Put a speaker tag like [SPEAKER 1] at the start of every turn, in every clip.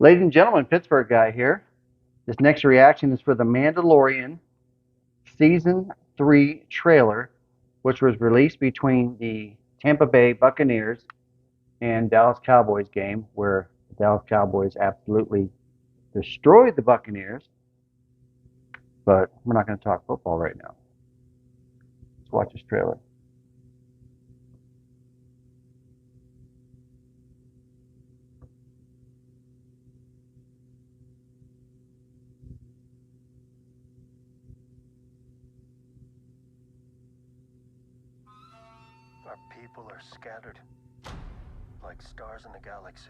[SPEAKER 1] Ladies and gentlemen, Pittsburgh guy here. This next reaction is for the Mandalorian Season 3 trailer, which was released between the Tampa Bay Buccaneers and Dallas Cowboys game, where the Dallas Cowboys absolutely destroyed the Buccaneers. But we're not going to talk football right now. Let's watch this trailer.
[SPEAKER 2] Our people are scattered, like stars in the galaxy.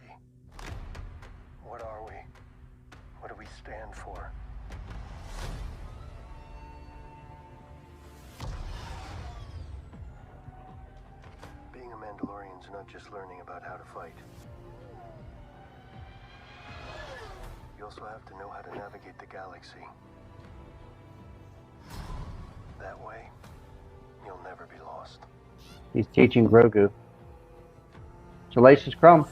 [SPEAKER 2] What are we? What do we stand for? Being a Mandalorian's not just learning about how to fight. You also have to know how to navigate the galaxy. That way, you'll never be lost.
[SPEAKER 1] He's teaching Grogu. Salacious Crumb.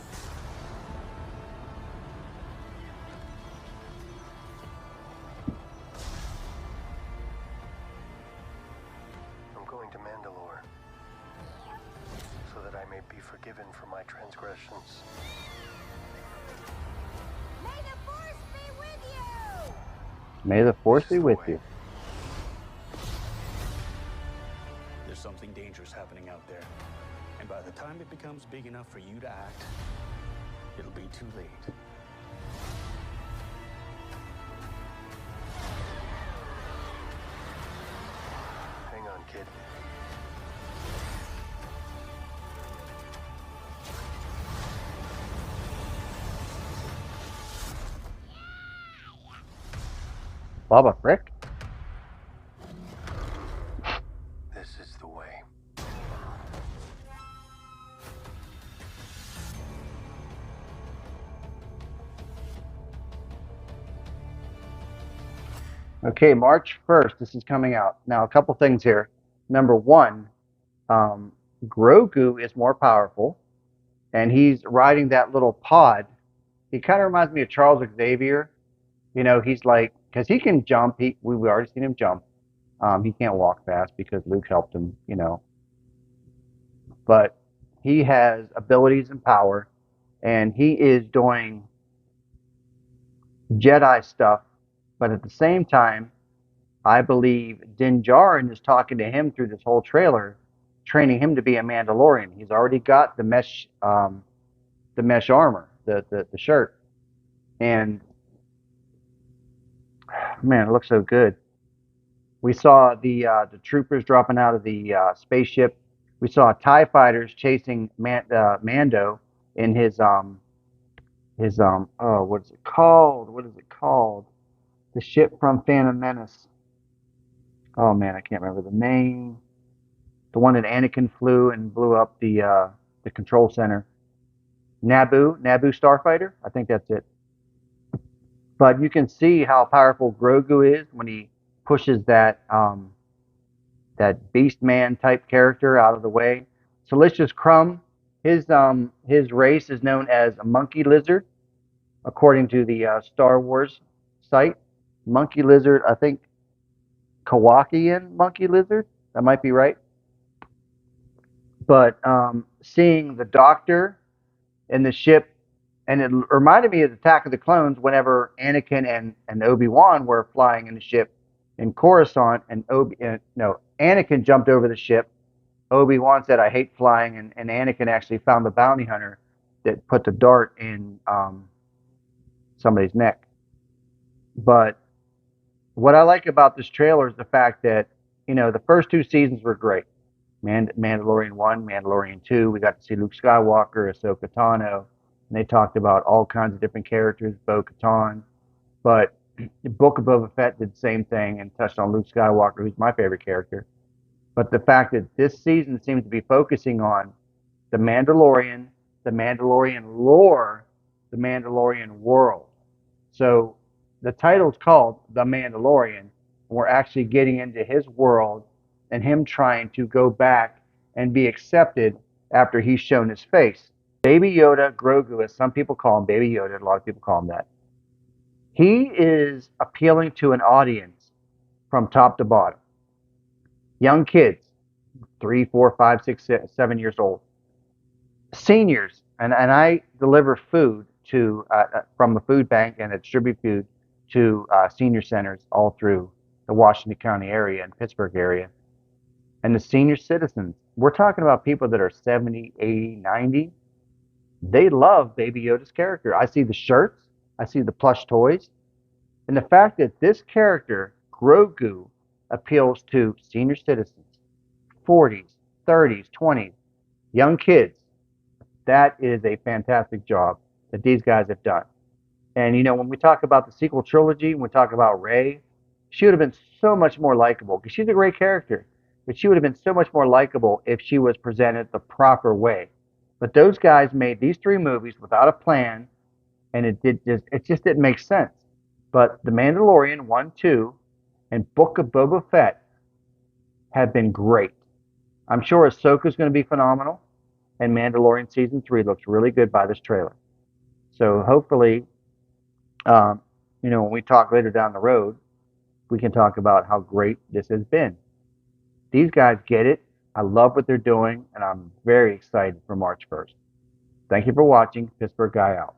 [SPEAKER 2] I'm going to Mandalore so that I may be forgiven for my transgressions.
[SPEAKER 3] May the Force be with you!
[SPEAKER 1] May the Force be with you.
[SPEAKER 4] There's something dangerous happening out there. And by the time it becomes big enough for you to act, it'll be too late.
[SPEAKER 2] Hang on, kid.
[SPEAKER 1] Baba Frick?
[SPEAKER 2] This is the way.
[SPEAKER 1] Okay, March 1st, this is coming out. Now, a couple things here. Number one, Grogu is more powerful, and he's riding that little pod. He kind of reminds me of Charles Xavier. You know, he's like, because he can jump. We've already seen him jump. He can't walk fast because Luke helped him, you know. But he has abilities and power, and he is doing Jedi stuff. But at the same time, I believe Din Djarin is talking to him through this whole trailer, training him to be a Mandalorian. He's already got the mesh armor, the shirt, and man, it looks so good. We saw the troopers dropping out of the spaceship. We saw TIE fighters chasing Mando in his oh, what is it called? What is it called? The ship from Phantom Menace. Oh man, I can't remember the name. The one that Anakin flew and blew up the control center. Naboo Starfighter. I think that's it. But you can see how powerful Grogu is when he pushes that Beast Man type character out of the way. Salacious Crumb, his race is known as a monkey lizard, according to the Star Wars site. Monkey lizard, I think Kowakian monkey lizard. That might be right. But seeing the Doctor in the ship, and it reminded me of Attack of the Clones whenever Anakin and Obi-Wan were flying in the ship in Coruscant, and Anakin jumped over the ship. Obi-Wan said, "I hate flying," and Anakin actually found the bounty hunter that put the dart in somebody's neck. But what I like about this trailer is the fact that, you know, the first two seasons were great. Mandalorian 1, Mandalorian 2, we got to see Luke Skywalker, Ahsoka Tano, and they talked about all kinds of different characters, Bo-Katan. But the Book of Boba Fett did the same thing and touched on Luke Skywalker, who's my favorite character. But the fact that this season seems to be focusing on the Mandalorian lore, the Mandalorian world. So the title's called The Mandalorian, and we're actually getting into his world and him trying to go back and be accepted after he's shown his face. Baby Yoda, Grogu, as some people call him, Baby Yoda, a lot of people call him that. He is appealing to an audience from top to bottom. Young kids, 3, 4, 5, 6, 7 years old. Seniors, and I deliver food to from the food bank and I distribute food to senior centers all through the Washington County area and Pittsburgh area. And the senior citizens, we're talking about people that are 70, 80, 90. They love Baby Yoda's character. I see the shirts, I see the plush toys, and the fact that this character, Grogu, appeals to senior citizens, 40s, 30s, 20s, young kids. That is a fantastic job that these guys have done. And when we talk about the sequel trilogy, when we talk about Rey, she would have been so much more likable because she's a great character. But she would have been so much more likable if she was presented the proper way. But those guys made these three movies without a plan, and it just didn't make sense. But The Mandalorian 1, 2, and Book of Boba Fett have been great. I'm sure Ahsoka's going to be phenomenal, and Mandalorian season 3 looks really good by this trailer. So hopefully, um, when we talk later down the road, we can talk about how great this has been. These guys get it. I love what they're doing, and I'm very excited for March 1st. Thank you for watching. Pittsburgh Guy out.